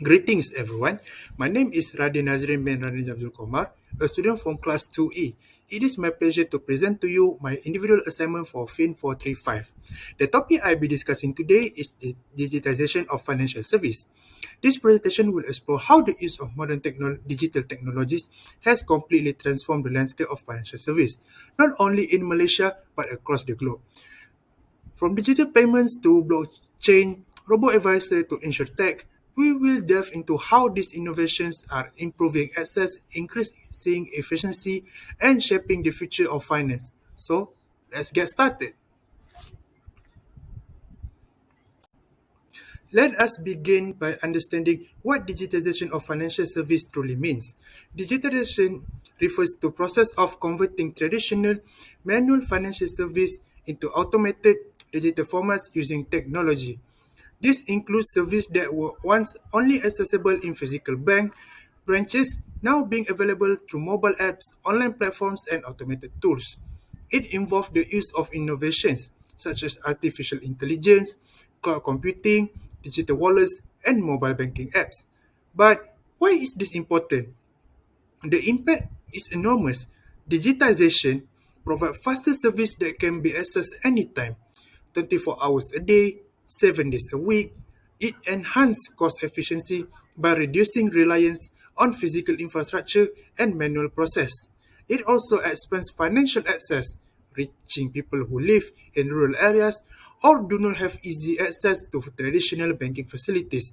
Greetings everyone. My name is NAZRIN JAMZULKOMAR, a student from class 2E. It is my pleasure to present to you my individual assignment for FIN435. The topic I'll be discussing today is the digitization of financial service. This presentation will explore how the use of modern digital technologies has completely transformed the landscape of financial service, not only in Malaysia but across the globe. From digital payments to blockchain, robo-advisor to insurtech, we will delve into how these innovations are improving access, increasing efficiency, and shaping the future of finance. So, let's get started. Let us begin by understanding what digitization of financial service truly means. Digitization refers to process of converting traditional manual financial service into automated digital formats using technology. This includes services that were once only accessible in physical bank branches now being available through mobile apps, online platforms, and automated tools. It involves the use of innovations such as artificial intelligence, cloud computing, digital wallets, and mobile banking apps. But why is this important? The impact is enormous. Digitization provides faster service that can be accessed anytime, 24 hours a day, 7 days a week. It enhances cost efficiency by reducing reliance on physical infrastructure and manual process. It also expands financial access, reaching people who live in rural areas or do not have easy access to traditional banking facilities.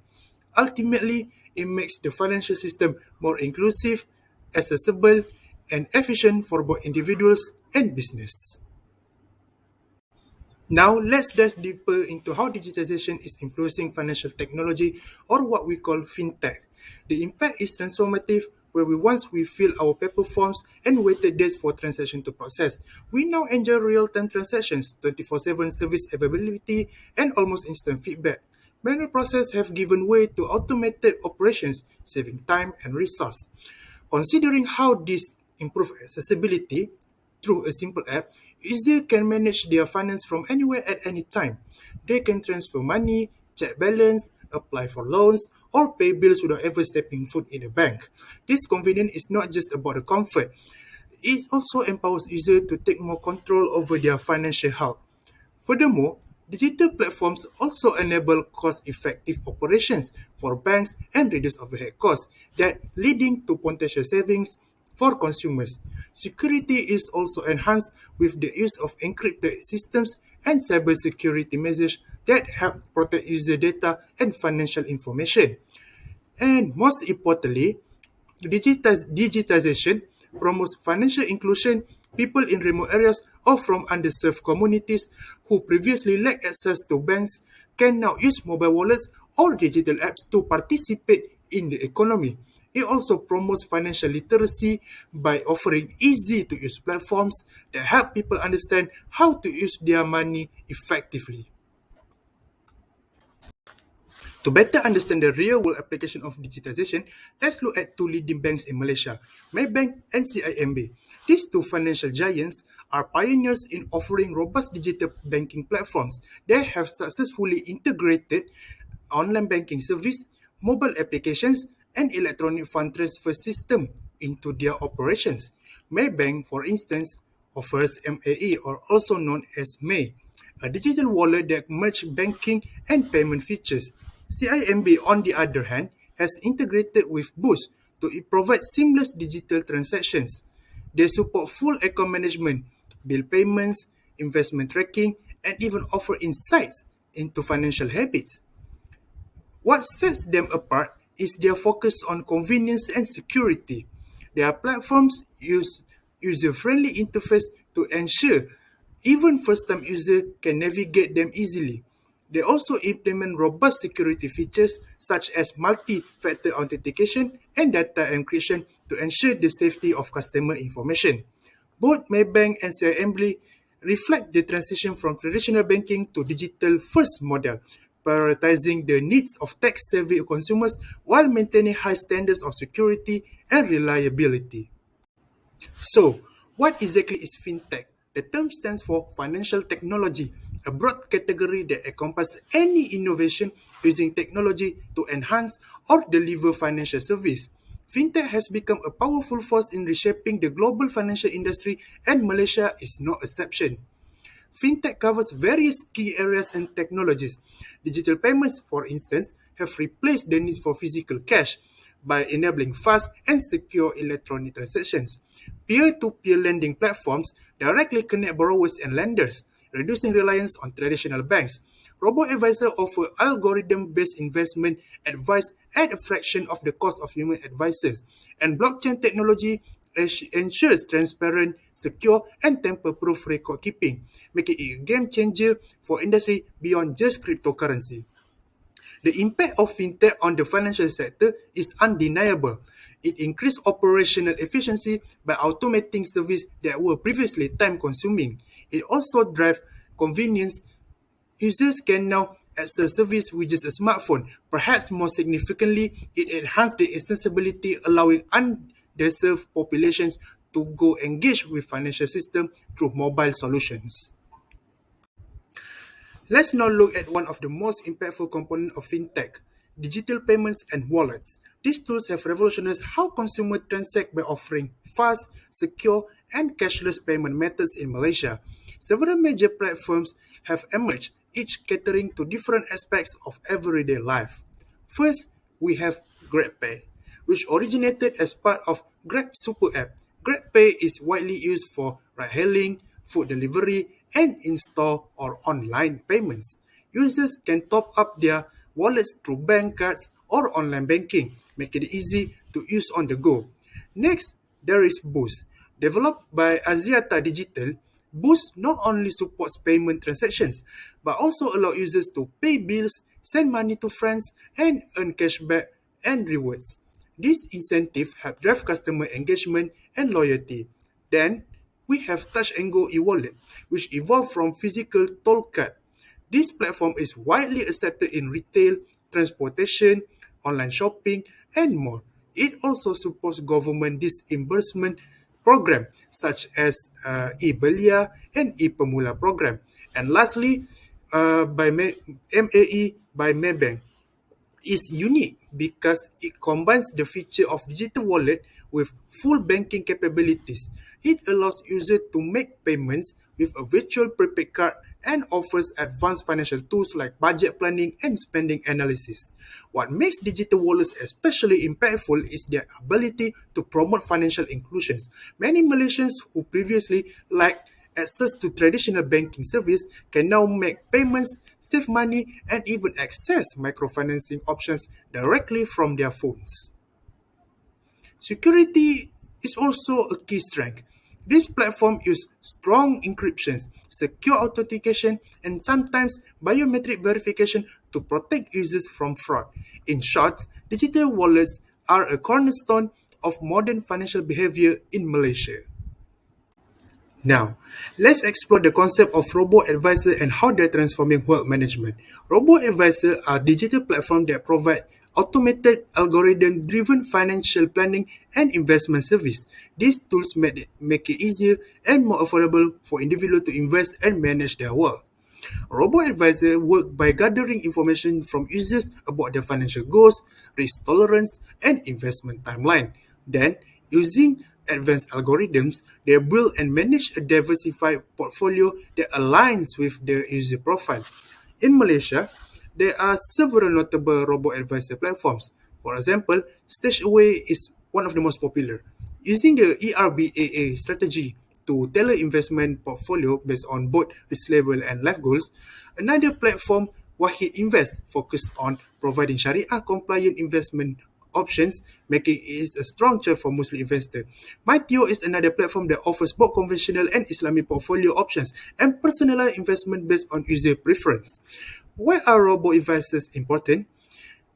Ultimately, it makes the financial system more inclusive, accessible, and efficient for both individuals and business. Now, let's dive deeper into how digitization is influencing financial technology, or what we call fintech. The impact is transformative, where we fill our paper forms and waited days for transaction to process. We now enjoy real-time transactions, 24/7 service availability, and almost instant feedback. Manual processes have given way to automated operations, saving time and resource. Considering how this improves accessibility through a simple app, users can manage their finance from anywhere at any time. They can transfer money, check balance, apply for loans, or pay bills without ever stepping foot in a bank. This convenience is not just about the comfort, it also empowers users to take more control over their financial health. Furthermore, digital platforms also enable cost-effective operations for banks and reduce overhead costs, that leading to potential savings for consumers. Security is also enhanced with the use of encrypted systems and cybersecurity measures that help protect user data and financial information. And most importantly, digitization promotes financial inclusion. People in remote areas or from underserved communities who previously lacked access to banks can now use mobile wallets or digital apps to participate in the economy. It also promotes financial literacy by offering easy to use platforms that help people understand how to use their money effectively. To better understand the real-world application of digitization, let's look at two leading banks in Malaysia, Maybank and CIMB. These two financial giants are pioneers in offering robust digital banking platforms. They have successfully integrated online banking service, mobile applications, and electronic fund transfer system into their operations. Maybank, for instance, offers MAE, or also known as May, a digital wallet that merges banking and payment features. CIMB, on the other hand, has integrated with Boost to provide seamless digital transactions. They support full account management, bill payments, investment tracking, and even offer insights into financial habits. What sets them apart is their focus on convenience and security. Their platforms use user-friendly interface to ensure even first-time users can navigate them easily. They also implement robust security features such as multi-factor authentication and data encryption to ensure the safety of customer information. Both Maybank and CIMB reflect the transition from traditional banking to digital-first model, prioritizing the needs of tech-savvy consumers while maintaining high standards of security and reliability. So, what exactly is fintech? The term stands for financial technology. a broad category that encompasses any innovation using technology to enhance or deliver financial service. Fintech has become a powerful force in reshaping the global financial industry, and Malaysia is no exception. Fintech covers various key areas and technologies. Digital payments, for instance, have replaced the need for physical cash by enabling fast and secure electronic transactions. Peer-to-peer lending platforms directly connect borrowers and lenders, reducing reliance on traditional banks. Robo-advisors offer algorithm-based investment advice at a fraction of the cost of human advisors, and blockchain technology ensures transparent, secure, and tamper-proof record keeping, making it a game changer for industry beyond just cryptocurrency. The impact of fintech on the financial sector is undeniable. It increased operational efficiency by automating services that were previously time-consuming. It also drives convenience. Users can now access service with just a smartphone. Perhaps more significantly, it enhanced the accessibility, allowing underserved populations to go engage with financial system through mobile solutions. Let's now look at one of the most impactful components of fintech, digital payments and wallets. These tools have revolutionized how consumers transact by offering fast, secure, and cashless payment methods in Malaysia. Several major platforms have emerged, each catering to different aspects of everyday life. First, we have GrabPay, which originated as part of Grab Super App. GrabPay is widely used for ride-hailing, food delivery, and in-store or online payments. Users can top up their wallets through bank cards or online banking, making it easy to use on the go. Next, there is Boost. Developed by Axiata Digital, Boost not only supports payment transactions, but also allow users to pay bills, send money to friends, and earn cashback and rewards. These incentives help drive customer engagement and loyalty. Then, we have Touch and Go e-wallet, which evolved from physical toll card. This platform is widely accepted in retail, transportation, online shopping, and more. It also supports government disbursement program such as e-Belia and e-Pemula program. And lastly, MAE by Maybank is unique because it combines the feature of digital wallet with full banking capabilities. It allows users to make payments with a virtual prepaid card and offers advanced financial tools like budget planning and spending analysis. What makes digital wallets especially impactful is their ability to promote financial inclusion. Many Malaysians who previously lacked access to traditional banking service can now make payments, save money, and even access microfinancing options directly from their phones. Security is also a key strength. This platform use strong encryption, secure authentication, and sometimes biometric verification to protect users from fraud. In short, digital wallets are a cornerstone of modern financial behavior in Malaysia. Now, let's explore the concept of robo-advisor and how they're transforming wealth management. Robo-advisors are digital platforms that provide automated algorithm-driven financial planning and investment service. These tools make it easier and more affordable for individuals to invest and manage their wealth. Robo-advisors work by gathering information from users about their financial goals, risk tolerance, and investment timeline. Then, using advanced algorithms, they build and manage a diversified portfolio that aligns with the user profile. In Malaysia, there are several notable robo-advisor platforms. For example, StashAway is one of the most popular. Using the ERBAA strategy to tailor investment portfolio based on both risk level and life goals, another platform, Wahid Invest, focused on providing Sharia-compliant investment options, making it a strong choice for Muslim investors. MyTio is another platform that offers both conventional and Islamic portfolio options and personalized investment based on user preference. Why are robo-advisors important?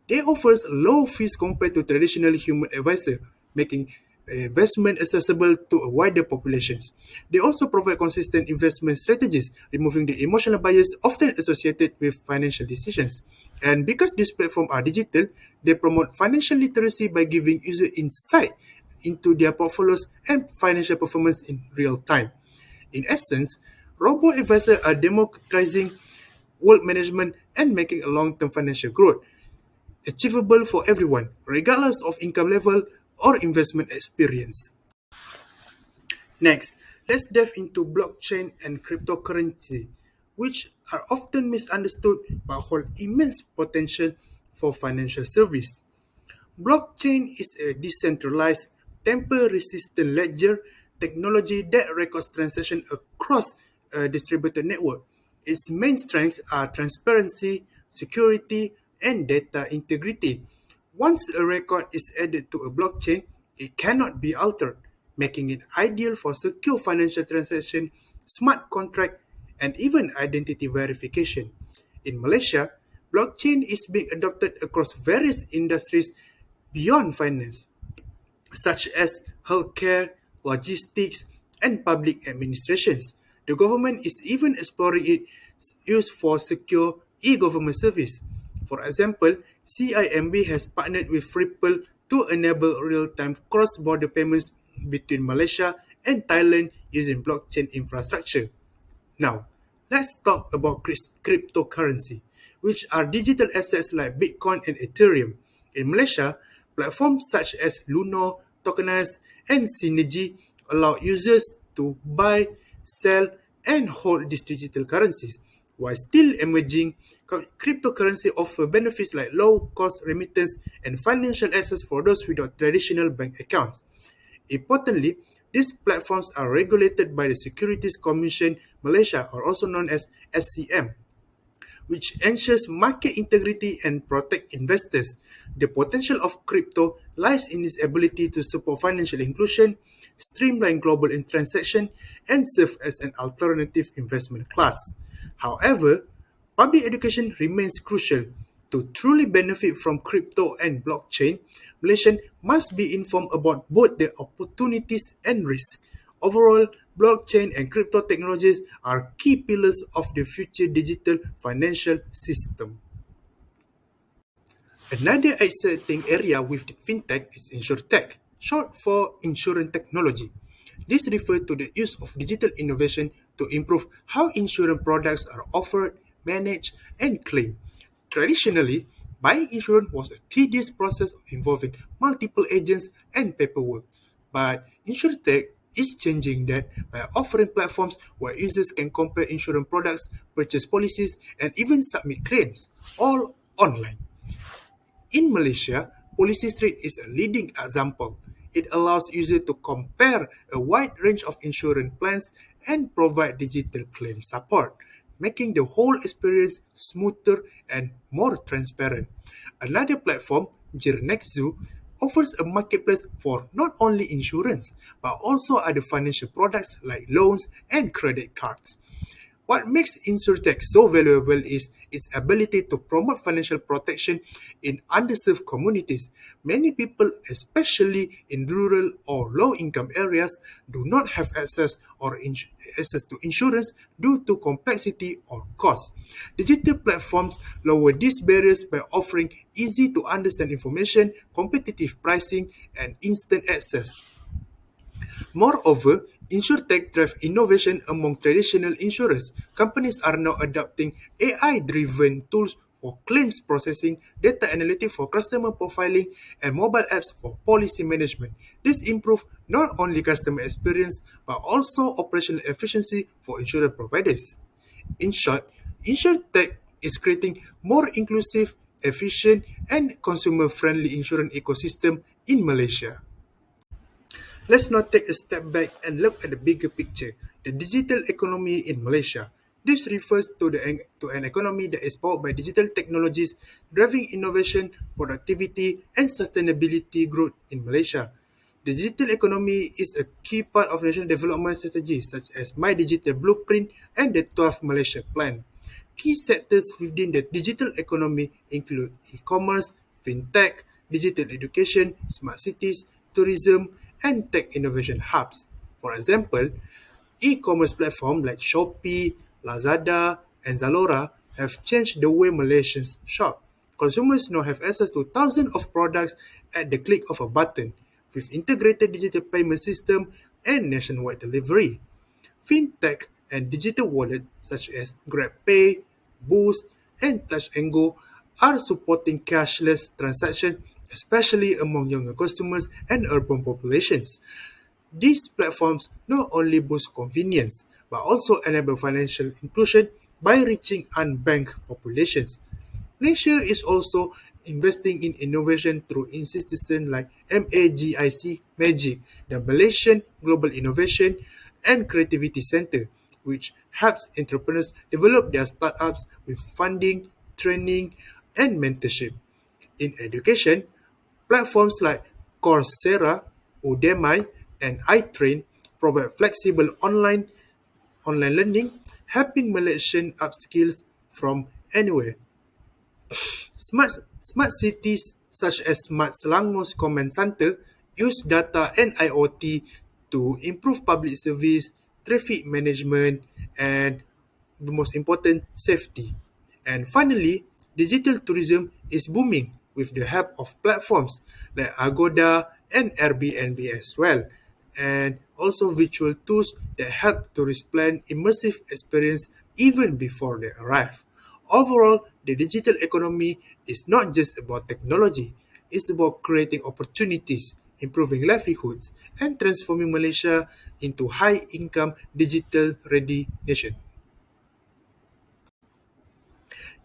They offer low fees compared to traditional human advisor, making investment accessible to a wider population. They also provide consistent investment strategies, removing the emotional bias often associated with financial decisions. And because these platforms are digital, they promote financial literacy by giving users insight into their portfolios and financial performance in real time. In essence, Robo-advisors are democratizing wealth management and making a long-term financial growth achievable for everyone, regardless of income level or investment experience. Next, let's delve into blockchain and cryptocurrency, which are often misunderstood but hold immense potential for financial service. Blockchain is a decentralized, tamper-resistant ledger technology that records transactions across a distributed network. Its main strengths are transparency, security, and data integrity. Once a record is added to a blockchain, it cannot be altered, making it ideal for secure financial transactions, smart contract, and even identity verification. In Malaysia, blockchain is being adopted across various industries beyond finance, such as healthcare, logistics, and public administrations. The government is even exploring its use for secure e-government service. For example, CIMB has partnered with Ripple to enable real-time cross-border payments between Malaysia and Thailand using blockchain infrastructure. Now, let's talk about cryptocurrency, which are digital assets like Bitcoin and Ethereum. In Malaysia, platforms such as Luno, Tokenize, and Synergy allow users to buy, sell, and hold these digital currencies. While still emerging, cryptocurrency offer benefits like low cost remittance and financial access for those without traditional bank accounts. Importantly, these platforms are regulated by the Securities Commission Malaysia, or also known as SCM, which ensures market integrity and protect investors. The potential of crypto lies in its ability to support financial inclusion, streamline global transactions, and serve as an alternative investment class. However, public education remains crucial. To truly benefit from crypto and blockchain, Malaysians must be informed about both their opportunities and risks. Overall, blockchain and crypto technologies are key pillars of the future digital financial system. Another exciting area with fintech is insurtech, short for insurance technology. This refers to the use of digital innovation to improve how insurance products are offered, managed, and claimed. Traditionally, buying insurance was a tedious process involving multiple agents and paperwork. But InsurTech is changing that by offering platforms where users can compare insurance products, purchase policies, and even submit claims, all online. In Malaysia, Policy Street is a leading example. It allows users to compare a wide range of insurance plans and provide digital claim support, making the whole experience smoother and more transparent. Another platform, Jirnexu, offers a marketplace for not only insurance but also other financial products like loans and credit cards. What makes InsurTech so valuable is its ability to promote financial protection in underserved communities. Many people, especially in rural or low-income areas, do not have access to insurance due to complexity or cost. Digital platforms lower these barriers by offering easy-to-understand information, competitive pricing, and instant access. Moreover, InsurTech drives innovation among traditional insurers. Companies are now adopting AI-driven tools for claims processing, data analytics for customer profiling, and mobile apps for policy management. This improves not only customer experience but also operational efficiency for insurance providers. In short, InsurTech is creating more inclusive, efficient, and consumer-friendly insurance ecosystem in Malaysia. Let's now take a step back and look at the bigger picture, the digital economy in Malaysia. This refers to an economy that is powered by digital technologies, driving innovation, productivity, and sustainability growth in Malaysia. The digital economy is a key part of national development strategies such as My Digital Blueprint and the 12th Malaysia Plan. Key sectors within the digital economy include e-commerce, fintech, digital education, smart cities, tourism, and tech innovation hubs. For example, e-commerce platforms like Shopee, Lazada, and Zalora have changed the way Malaysians shop. Consumers now have access to thousands of products at the click of a button, with integrated digital payment system and nationwide delivery. Fintech and digital wallets such as GrabPay, Boost, and Touch and Go are supporting cashless transactions, especially among younger consumers and urban populations. These platforms not only boost convenience but also enable financial inclusion by reaching unbanked populations. Malaysia is also investing in innovation through institutions like MAGIC, the Malaysian Global Innovation and Creativity Centre, which helps entrepreneurs develop their startups with funding, training, and mentorship. In education, platforms like Coursera, Udemy, and iTrain provide flexible online learning, helping Malaysians upskills from anywhere. Smart cities such as Smart Selangor's Command Center use data and IoT to improve public service, traffic management, and the most important, safety. And finally, digital tourism is booming with the help of platforms like Agoda and Airbnb as well, and also virtual tours that help tourists plan immersive experience even before they arrive. Overall, the digital economy is not just about technology, it's about creating opportunities, improving livelihoods, and transforming Malaysia into high-income digital-ready nation.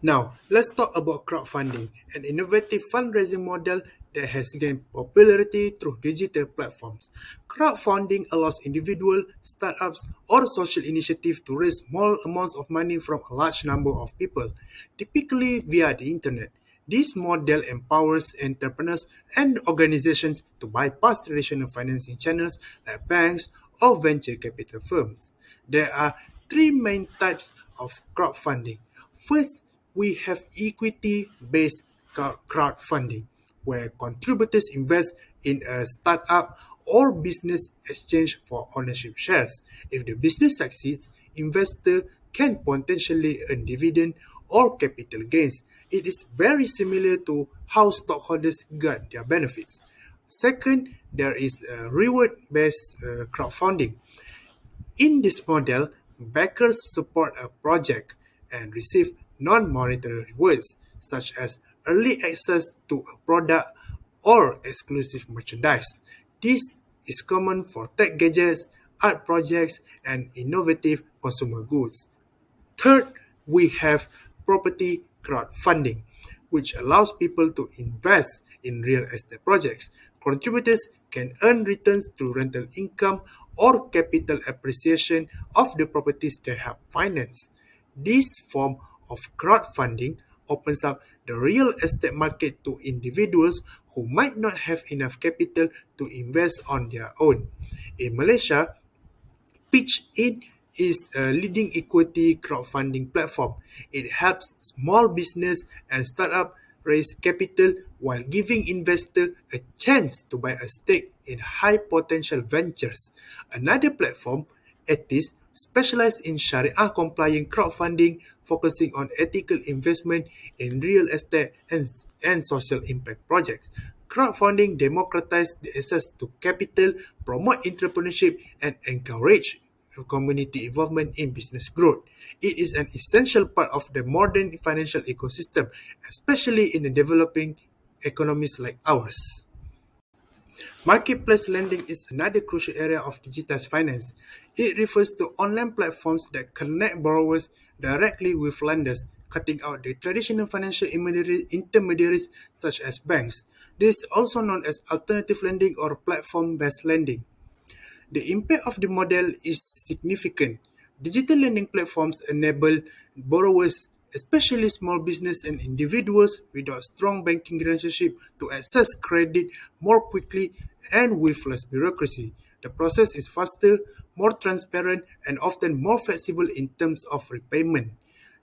Now, let's talk about crowdfunding, an innovative fundraising model that has gained popularity through digital platforms. Crowdfunding allows individual, startups, or social initiatives to raise small amounts of money from a large number of people, typically via the internet. This model empowers entrepreneurs and organizations to bypass traditional financing channels like banks or venture capital firms. There are three main types of crowdfunding. First, we have equity-based crowdfunding, where contributors invest in a startup or business exchange for ownership shares. If the business succeeds, investors can potentially earn dividend or capital gains. It is very similar to how stockholders get their benefits. Second, there is reward-based crowdfunding. In this model, backers support a project and receive non-monetary rewards, such as early access to a product or exclusive merchandise. This is common for tech gadgets, art projects, and innovative consumer goods. Third, we have property crowdfunding, which allows people to invest in real estate projects. Contributors can earn returns through rental income or capital appreciation of the properties they help finance. This form of crowdfunding opens up the real estate market to individuals who might not have enough capital to invest on their own. In Malaysia, Pitch It is a leading equity crowdfunding platform. It helps small business and startup raise capital while giving investors a chance to buy a stake in high potential ventures. Another platform, Etis, specializes in Sharia compliant crowdfunding, focusing on ethical investment in real estate and social impact projects. Crowdfunding democratizes the access to capital, promote entrepreneurship, and encourage community involvement in business growth. It is an essential part of the modern financial ecosystem, especially in the developing economies like ours. Marketplace lending is another crucial area of digitized finance. It refers to online platforms that connect borrowers directly with lenders, cutting out the traditional financial intermediaries such as banks. This is also known as alternative lending or platform-based lending. The impact of the model is significant. Digital lending platforms enable borrowers, especially small business and individuals without strong banking relationship, to access credit more quickly and with less bureaucracy. The process is faster, more transparent, and often more flexible in terms of repayment.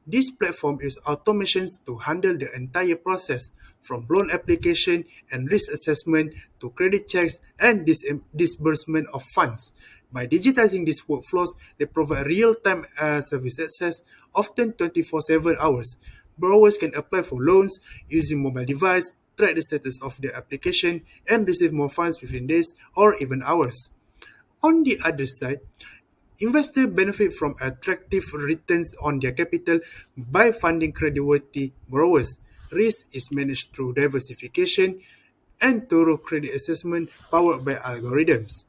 This platform uses automations to handle the entire process, from loan application and risk assessment to credit checks and disbursement of funds. By digitizing these workflows, they provide real-time service access, often 24/7 hours. Borrowers can apply for loans using mobile device, track the status of their application, and receive more funds within days or even hours. On the other side, Investors benefit from attractive returns on their capital by funding creditworthy borrowers. Risk is managed through diversification and thorough credit assessment powered by algorithms.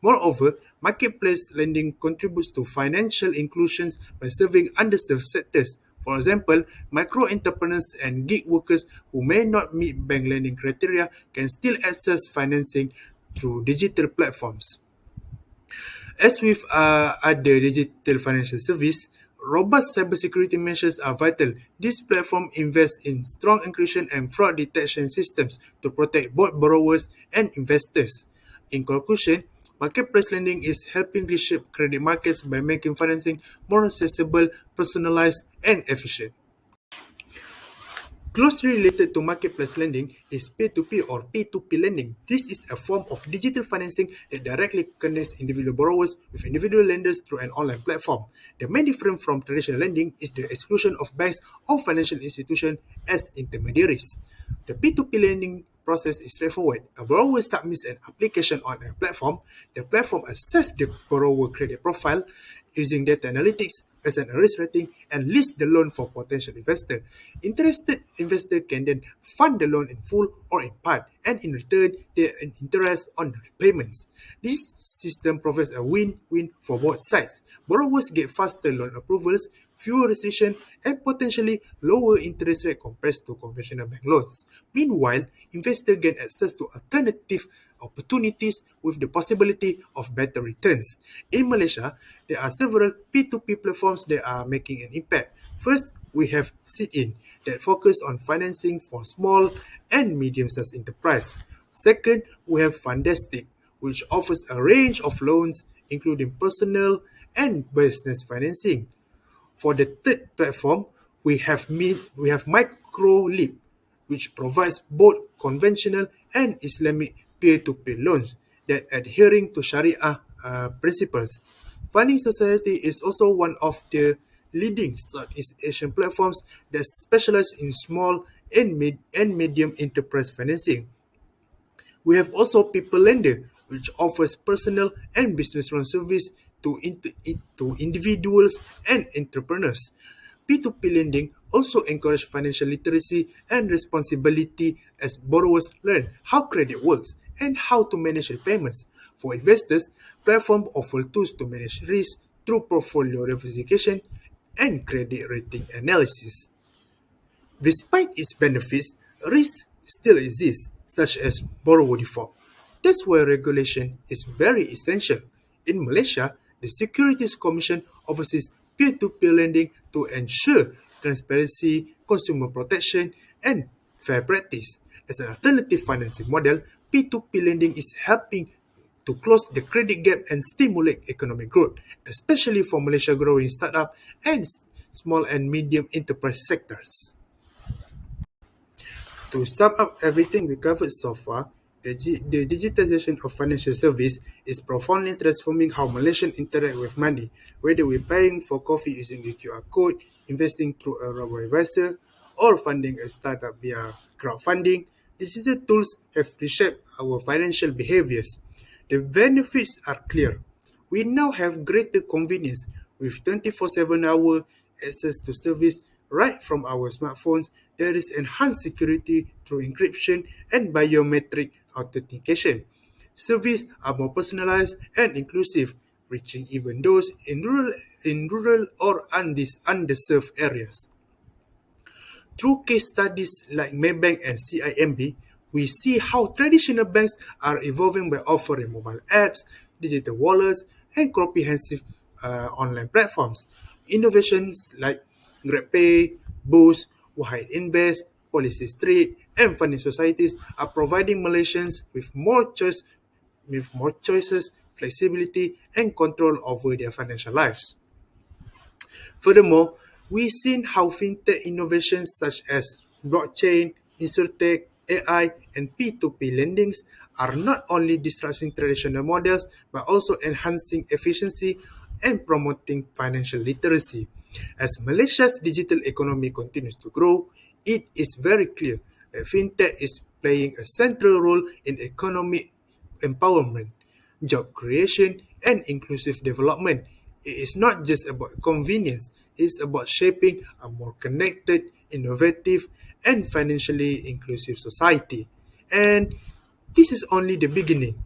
Moreover, marketplace lending contributes to financial inclusion by serving underserved sectors. For example, micro entrepreneurs and gig workers who may not meet bank lending criteria can still access financing through digital platforms. As with other digital financial service, robust cybersecurity measures are vital. This platform invests in strong encryption and fraud detection systems to protect both borrowers and investors. In conclusion, marketplace lending is helping reshape credit markets by making financing more accessible, personalized, and efficient. Closely related to marketplace lending is peer-to-peer or P2P lending. This is a form of digital financing that directly connects individual borrowers with individual lenders through an online platform. The main difference from traditional lending is the exclusion of banks or financial institutions as intermediaries. The P2P lending process is straightforward. A borrower submits an application on a platform. The platform assesses the borrower credit profile using data analytics, asset and risk rating, and list the loan for potential investor. Interested investor can then fund the loan in full or in part, and in return, they earn interest on the repayments. This system provides a win-win for both sides. Borrowers get faster loan approvals, fewer restrictions, and potentially lower interest rate compared to conventional bank loans. Meanwhile, investors gain access to alternative opportunities with the possibility of better returns. In Malaysia, there are several P2P platforms that are making an impact. First, we have Sit-In that focus on financing for small and medium-sized enterprise. Second, we have Fundestic, which offers a range of loans including personal and business financing. For the third platform, we have MicroLeap, which provides both conventional and Islamic peer-to-peer loans that adhering to Sharia principles. Funding Society is also one of the leading Southeast Asian platforms that specialize in small and medium enterprise financing. We have also People Lender, which offers personal and business loan service to individuals and entrepreneurs. P2P lending also encourages financial literacy and responsibility as borrowers learn how credit works and how to manage repayments. For investors, platforms offer tools to manage risk through portfolio diversification and credit rating analysis. Despite its benefits, risks still exist, such as borrower default. That's why regulation is very essential. In Malaysia, the Securities Commission oversees peer-to-peer lending to ensure transparency, consumer protection, and fair practice. As an alternative financing model, P2P lending is helping to close the credit gap and stimulate economic growth, especially for Malaysia growing startup and small and medium enterprise sectors. To sum up everything we covered so far, the digitization of financial service is profoundly transforming how Malaysians interact with money, whether we're paying for coffee using a QR code, investing through a robo-advisor, or funding a startup via crowdfunding. Digital tools have reshaped our financial behaviors. The benefits are clear. We now have greater convenience with 24/7 access to service right from our smartphones. There is enhanced security through encryption and biometric authentication. Services are more personalized and inclusive, reaching even those in rural or underserved areas. Through case studies like Maybank and CIMB, we see how traditional banks are evolving by offering mobile apps, digital wallets, and comprehensive online platforms. Innovations like GrabPay, Boost, Wahid Invest, Policy Street, and funding societies are providing Malaysians with more choices, flexibility, and control over their financial lives. Furthermore, we've seen how fintech innovations such as blockchain, insurtech, AI, and P2P lendings are not only disrupting traditional models but also enhancing efficiency and promoting financial literacy. As Malaysia's digital economy continues to grow, it is very clear that fintech is playing a central role in economic empowerment, job creation, and inclusive development. It is not just about convenience, it's about shaping a more connected, innovative, and financially inclusive society. And this is only the beginning.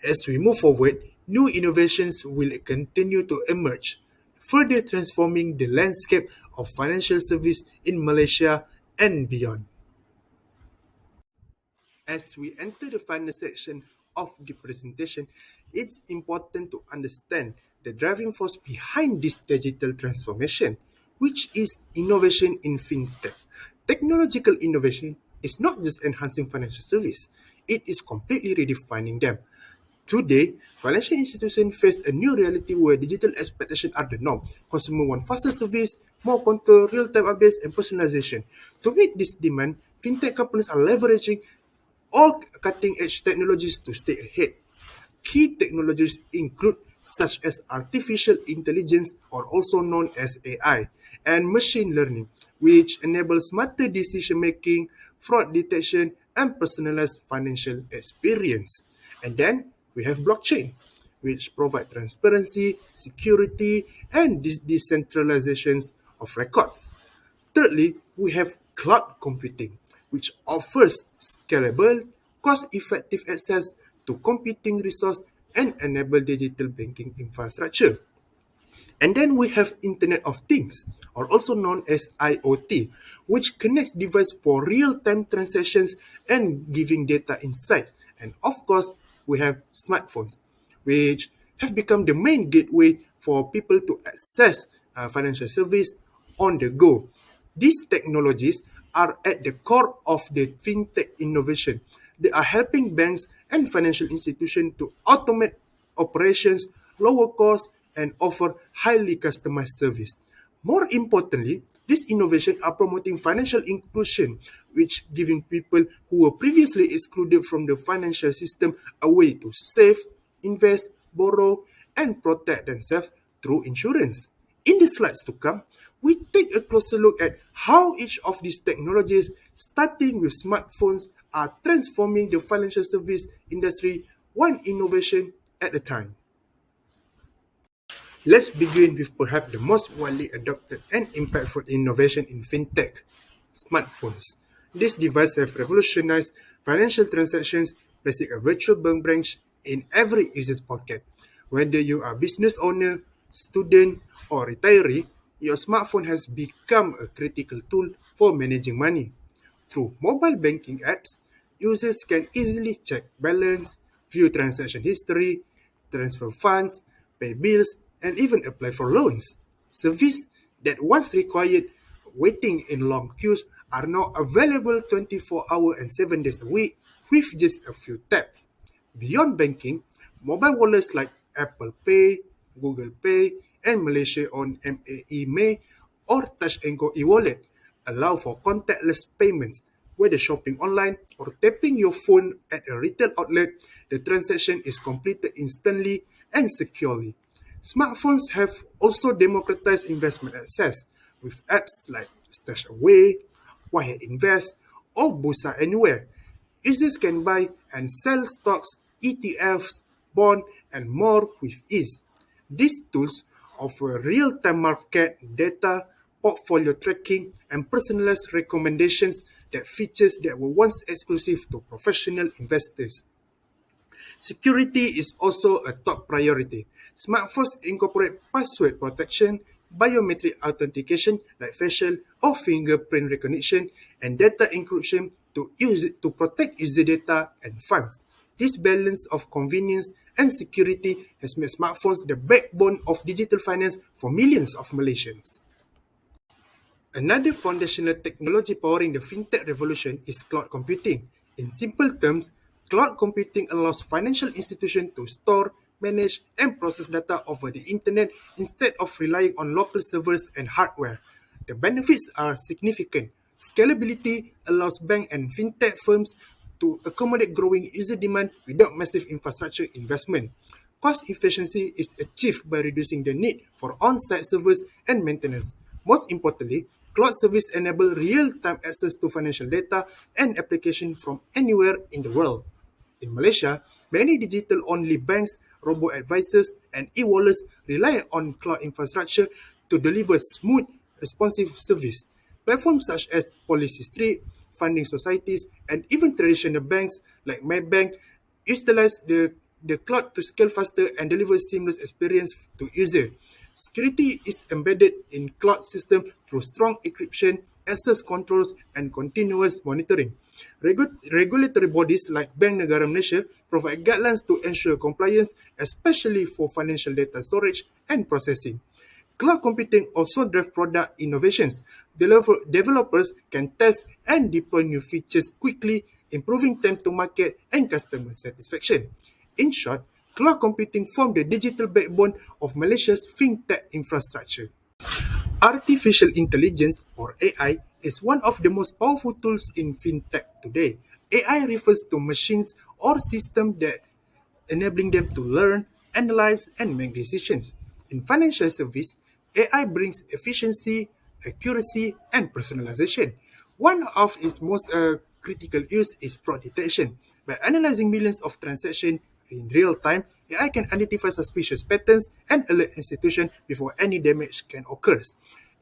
As we move forward, new innovations will continue to emerge, further transforming the landscape of financial service in Malaysia and beyond. As we enter the final section of the presentation, it's important to understand the driving force behind this digital transformation, which is innovation in fintech. Technological innovation is not just enhancing financial service, it is completely redefining them. Today, financial institutions face a new reality where digital expectations are the norm. Consumers want faster service, more control, real-time updates, and personalization. To meet this demand, fintech companies are leveraging all cutting-edge technologies to stay ahead. Key technologies include such as artificial intelligence, or also known as AI, and machine learning, which enables smarter decision-making, fraud detection, and personalized financial experience. And then we have blockchain, which provide transparency, security, and decentralizations of records. Thirdly, we have cloud computing, which offers scalable, cost-effective access to computing resource and enable digital banking infrastructure. And then we have Internet of Things, or also known as IoT, which connects devices for real-time transactions and giving data insights. And of course, we have smartphones, which have become the main gateway for people to access financial service on the go. These technologies are at the core of the fintech innovation. They are helping banks and financial institutions to automate operations, lower costs, and offer highly customized service. More importantly, these innovations are promoting financial inclusion, which giving people who were previously excluded from the financial system a way to save, invest, borrow, and protect themselves through insurance. In the slides to come, we take a closer look at how each of these technologies, starting with smartphones, are transforming the financial service industry one innovation at a time. Let's begin with perhaps the most widely adopted and impactful innovation in fintech, smartphones. These devices have revolutionized financial transactions, placing a virtual bank branch in every user's pocket. Whether you are a business owner, student, or retiree, your smartphone has become a critical tool for managing money. Through mobile banking apps, users can easily check balance, view transaction history, transfer funds, pay bills, and even apply for loans. Services that once required waiting in long queues are now available 24 hours and 7 days a week with just a few taps. Beyond banking, mobile wallets like Apple Pay, Google Pay, and Malaysia-owned MAE or Touch and Go e-wallet allow for contactless payments. Whether shopping online or tapping your phone at a retail outlet, the transaction is completed instantly and securely. Smartphones have also democratized investment access with apps like Stash Away, Wahid Invest, or Bursa Anywhere. Users can buy and sell stocks, ETFs, bonds, and more with ease. These tools offer real-time market data, portfolio tracking, and personalized recommendations that features that were once exclusive to professional investors. Security is also a top priority. Smartphones incorporate password protection, biometric authentication like facial or fingerprint recognition, and data encryption to protect user data and funds. This balance of convenience and security has made smartphones the backbone of digital finance for millions of Malaysians. Another foundational technology powering the fintech revolution is cloud computing. In simple terms, cloud computing allows financial institutions to store, manage, and process data over the internet instead of relying on local servers and hardware. The benefits are significant. Scalability allows bank and fintech firms to accommodate growing user demand without massive infrastructure investment. Cost efficiency is achieved by reducing the need for on-site servers and maintenance. Most importantly, cloud service enable real-time access to financial data and applications from anywhere in the world. In Malaysia, many digital-only banks robo-advisors, and e-wallets rely on cloud infrastructure to deliver smooth, responsive service. Platforms such as Policy Street, funding societies, and even traditional banks like MyBank utilize the cloud to scale faster and deliver seamless experience to users. Security is embedded in cloud system through strong encryption, access controls, and continuous monitoring. Regulatory bodies like Bank Negara Malaysia provide guidelines to ensure compliance, especially for financial data storage and processing. Cloud computing also drives product innovations. Developers can test and deploy new features quickly, improving time to market and customer satisfaction. In short, cloud computing forms the digital backbone of Malaysia's fintech infrastructure. Artificial intelligence, or AI, is one of the most powerful tools in fintech today. AI refers to machines or systems that enabling them to learn, analyze, and make decisions. In financial service, AI brings efficiency, accuracy, and personalization. One of its most critical use is fraud detection. By analyzing millions of transactions in real time, AI can identify suspicious patterns and alert institutions before any damage can occur.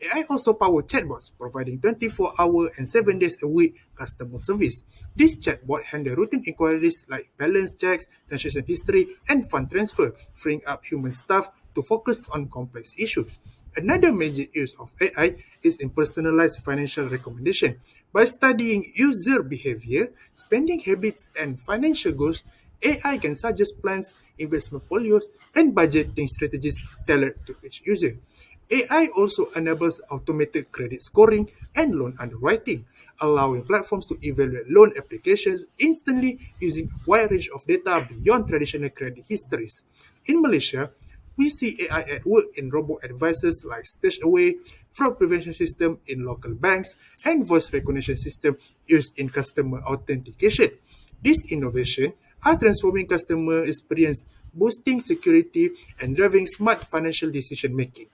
AI also powers chatbots, providing 24-hour and 7 days a week customer service. This chatbot handle routine inquiries like balance checks, transaction history, and fund transfer, freeing up human staff to focus on complex issues. Another major use of AI is in personalized financial recommendation. By studying user behavior, spending habits, and financial goals, AI can suggest plans, investment portfolios, and budgeting strategies tailored to each user. AI also enables automated credit scoring and loan underwriting, allowing platforms to evaluate loan applications instantly using a wide range of data beyond traditional credit histories. In Malaysia, we see AI at work in robo-advisors like StashAway, fraud prevention system in local banks, and voice recognition system used in customer authentication. These innovations are transforming customer experience, boosting security, and driving smart financial decision making.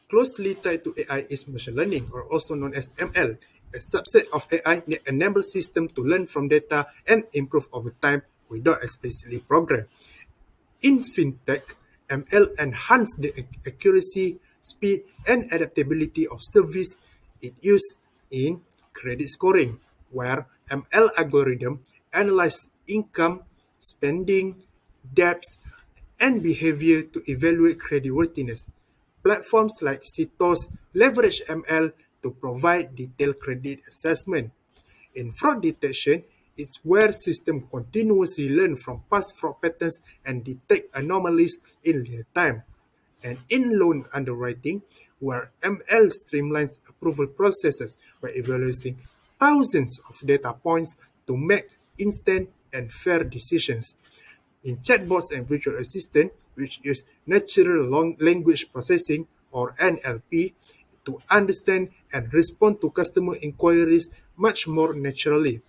Closely tied to AI is machine learning, or also known as ML, a subset of AI that enables systems to learn from data and improve over time without explicitly programmed. In fintech, ML enhances the accuracy, speed, and adaptability of service it used in credit scoring, where ML algorithms analyze income, spending, debts, and behavior to evaluate creditworthiness. Platforms like CITOS leverage ML to provide detailed credit assessment. In fraud detection, it's where systems continuously learn from past fraud patterns and detect anomalies in real time. And in loan underwriting, where ML streamlines approval processes by evaluating thousands of data points to make instant and fair decisions. In chatbots and virtual assistant, which use natural language processing or NLP to understand and respond to customer inquiries much more naturally.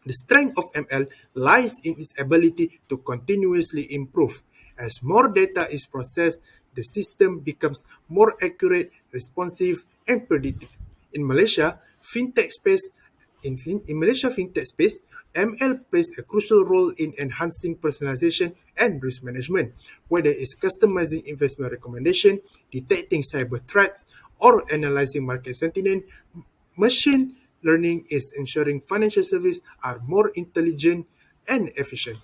The strength of ML lies in its ability to continuously improve. As more data is processed, the system becomes more accurate, responsive, and predictive. In Malaysia, fintech space in Malaysia fintech space, ML plays a crucial role in enhancing personalization and risk management, whether it's customizing investment recommendation, detecting cyber threats, or analyzing market sentiment. Machine learning is ensuring financial services are more intelligent and efficient.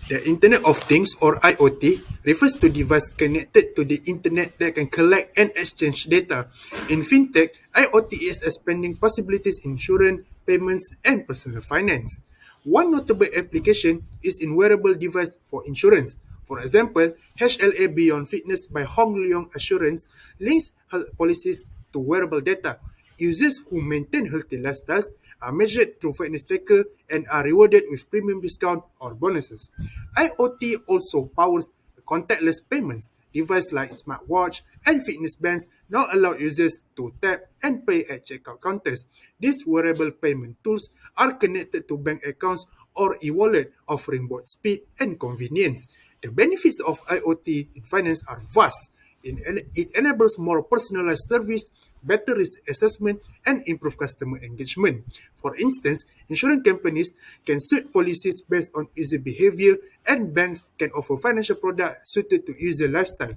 The Internet of Things, or IoT, refers to devices connected to the Internet that can collect and exchange data. In fintech, IoT is expanding possibilities in insurance, payments, and personal finance. One notable application is in wearable device for insurance. For example, HLA Beyond Fitness by Hong Leong Assurance links health policies to wearable data. Users who maintain healthy lifestyles are measured through fitness tracker and are rewarded with premium discount or bonuses. IoT also powers contactless payments. Devices like smartwatch and fitness bands now allow users to tap and pay at checkout counters. These wearable payment tools are connected to bank accounts or e-wallet, offering both speed and convenience. The benefits of IoT in finance are vast. It enables more personalized service, better risk assessment, and improve customer engagement. For instance, insurance companies can suit policies based on user behavior, and banks can offer financial products suited to user lifestyle.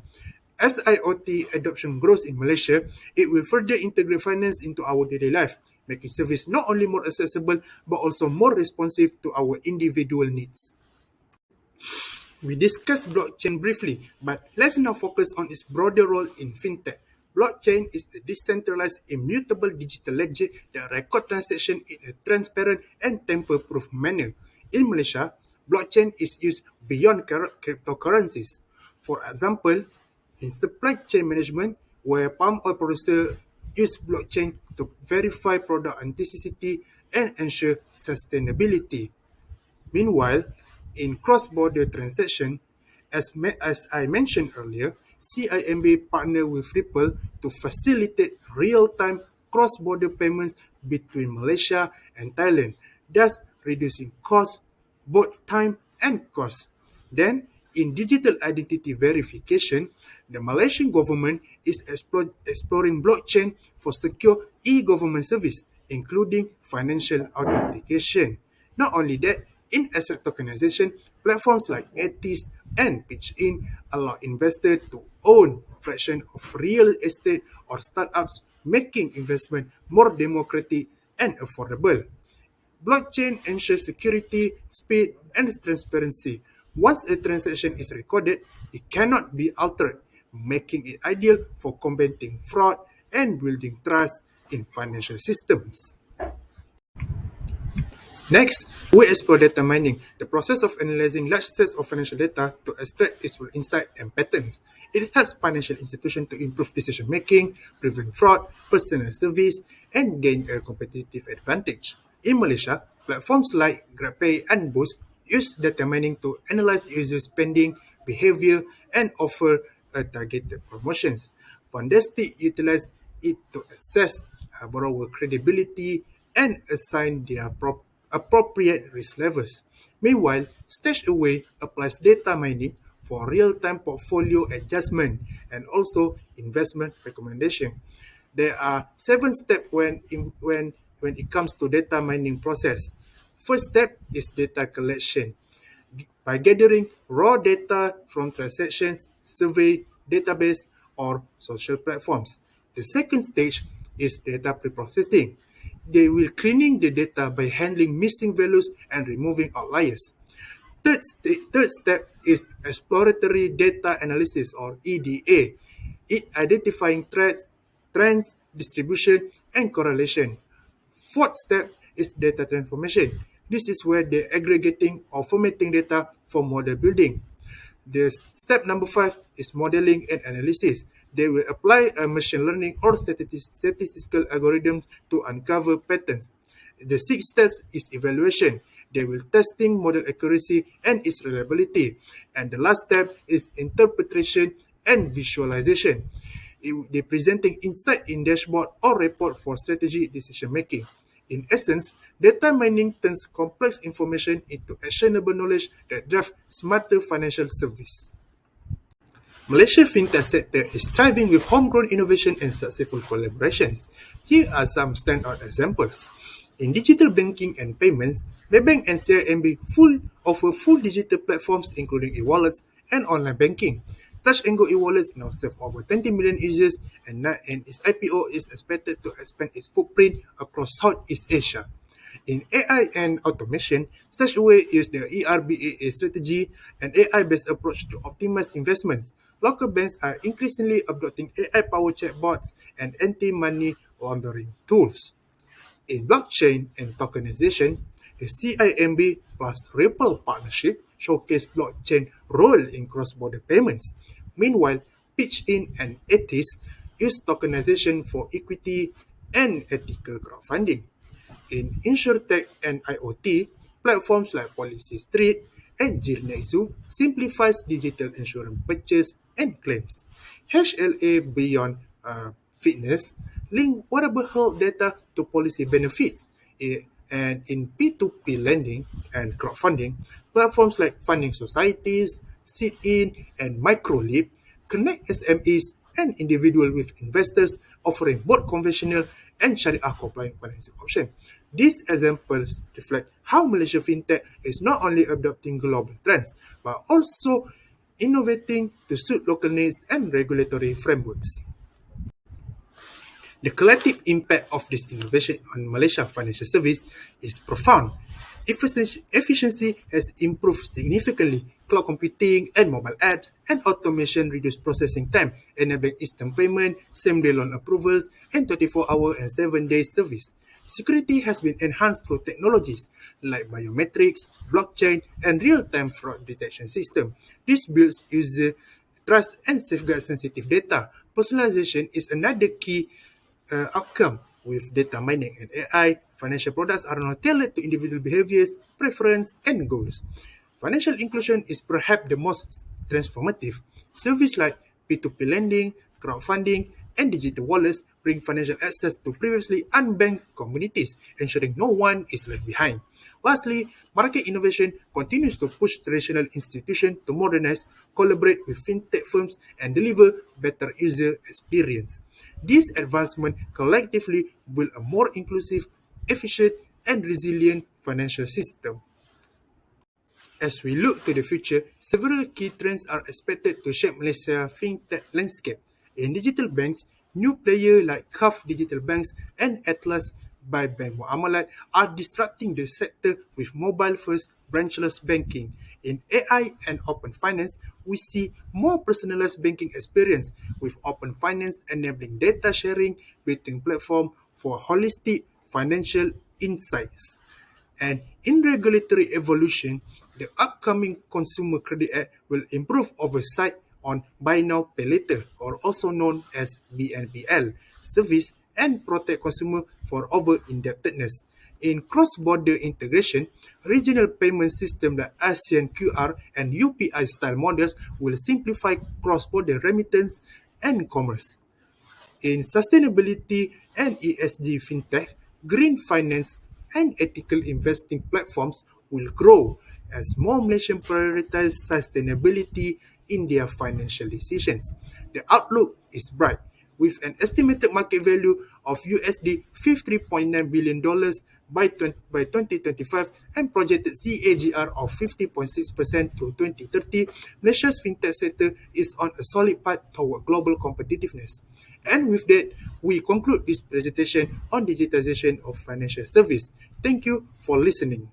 As IoT adoption grows in Malaysia, it will further integrate finance into our daily life, making service not only more accessible but also more responsive to our individual needs. We discussed blockchain briefly, but let's now focus on its broader role in fintech. Blockchain is a decentralized, immutable digital ledger that records transactions in a transparent and tamper-proof manner. In Malaysia, blockchain is used beyond cryptocurrencies. For example, in supply chain management, where palm oil producers use blockchain to verify product authenticity and ensure sustainability. Meanwhile, in cross-border transaction, as I mentioned earlier, CIMB partnered with Ripple to facilitate real-time cross-border payments between Malaysia and Thailand, thus reducing costs, both time and cost. Then, in digital identity verification, the Malaysian government is exploring blockchain for secure e-government service, including financial authentication. Not only that, in asset tokenization, platforms like ATIS and PitchIn allow investors to own fraction of real estate or startups, making investment more democratic and affordable. Blockchain ensures security, speed, and transparency. Once a transaction is recorded, it cannot be altered, making it ideal for combating fraud and building trust in financial systems. Next, we explore data mining, the process of analyzing large sets of financial data to extract useful insight and patterns. It helps financial institutions to improve decision making, prevent fraud, personal service, and gain a competitive advantage. In Malaysia, platforms like GrabPay and Boost use data mining to analyze user spending, behavior, and offer targeted promotions. Fantastic utilize it to assess borrower credibility and assign their appropriate risk levels. Meanwhile, StashAway applies data mining for real-time portfolio adjustment and also investment recommendation. There are 7 steps when it comes to data mining process. First step is data collection. By gathering raw data from transactions, survey, database, or social platforms. The second stage is data preprocessing. They will cleaning the data by handling missing values and removing outliers. Third step is exploratory data analysis or EDA. It identifying trends, distribution, and correlation. Fourth step is data transformation. This is where they're aggregating or formatting data for model building. The step number 5 is modeling and analysis. They will apply a machine learning or statistical algorithms to uncover patterns. The sixth step is evaluation. They will testing model accuracy and its reliability. And the last step is interpretation and visualization. They're presenting insight in dashboard or report for strategy decision making. In essence, data mining turns complex information into actionable knowledge that drives smarter financial service. Malaysia's fintech sector is thriving with homegrown innovation and successful collaborations. Here are some standout examples. In digital banking and payments, Maybank and CIMB offer full digital platforms including e-wallets and online banking. Touch and Go e-wallets now serve over 20 million users, and its IPO is expected to expand its footprint across Southeast Asia. In AI and automation, StashAway use the ERBAA strategy and AI-based approach to optimize investments. Local banks are increasingly adopting AI-powered chatbots and anti-money laundering tools. In blockchain and tokenization, the CIMB plus Ripple partnership showcased blockchain role in cross-border payments. Meanwhile, PitchIn and ATIS use tokenization for equity and ethical crowdfunding. In InsurTech and IoT, platforms like Policy Street and Jirnexu simplifies digital insurance purchase and claims. HLA Beyond Fitness link wearable health data to policy benefits. And in P2P lending and crowdfunding, platforms like funding societies, Sit-in, and MicroLeap connect SMEs and individuals with investors offering both conventional and Sharia-compliant financing options. These examples reflect how Malaysia fintech is not only adopting global trends, but also innovating to suit local needs and regulatory frameworks. The collective impact of this innovation on Malaysia financial service is profound. Efficiency has improved significantly. Cloud computing and mobile apps and automation reduce processing time, enabling instant payment, same-day loan approvals, and 24-hour and 7-day service. Security has been enhanced through technologies like biometrics, blockchain, and real-time fraud detection system. This builds user trust and safeguards sensitive data. Personalization is another key outcome. With data mining and AI, financial products are now tailored to individual behaviors, preference, and goals. Financial inclusion is perhaps the most transformative. Services like P2P lending, crowdfunding, and digital wallets bring financial access to previously unbanked communities, ensuring no one is left behind. Lastly, market innovation continues to push traditional institutions to modernize, collaborate with fintech firms, and deliver better user experience. These advancements collectively build a more inclusive, efficient, and resilient financial system. As we look to the future, several key trends are expected to shape Malaysia's fintech landscape. In digital banks, new players like CAF Digital Banks and Atlas by Bank Muamalat are disrupting the sector with mobile-first branchless banking. In AI and open finance, we see more personalized banking experience with open finance enabling data sharing between platforms for holistic financial insights. And in regulatory evolution, the upcoming Consumer Credit Act will improve oversight on Buy Now Pay Later, or also known as BNPL, service and protect consumer for over-indebtedness. In cross-border integration, regional payment systems like ASEAN QR and UPI-style models will simplify cross-border remittance and commerce. In sustainability and ESG fintech, green finance and ethical investing platforms will grow as more Malaysians prioritize sustainability in their financial decisions. The outlook is bright, with an estimated market value of USD $53.9 billion by 2025 and projected CAGR of 50.6% through 2030. Malaysia's fintech sector is on a solid path toward global competitiveness. And with that, we conclude this presentation on digitization of financial service. Thank you for listening.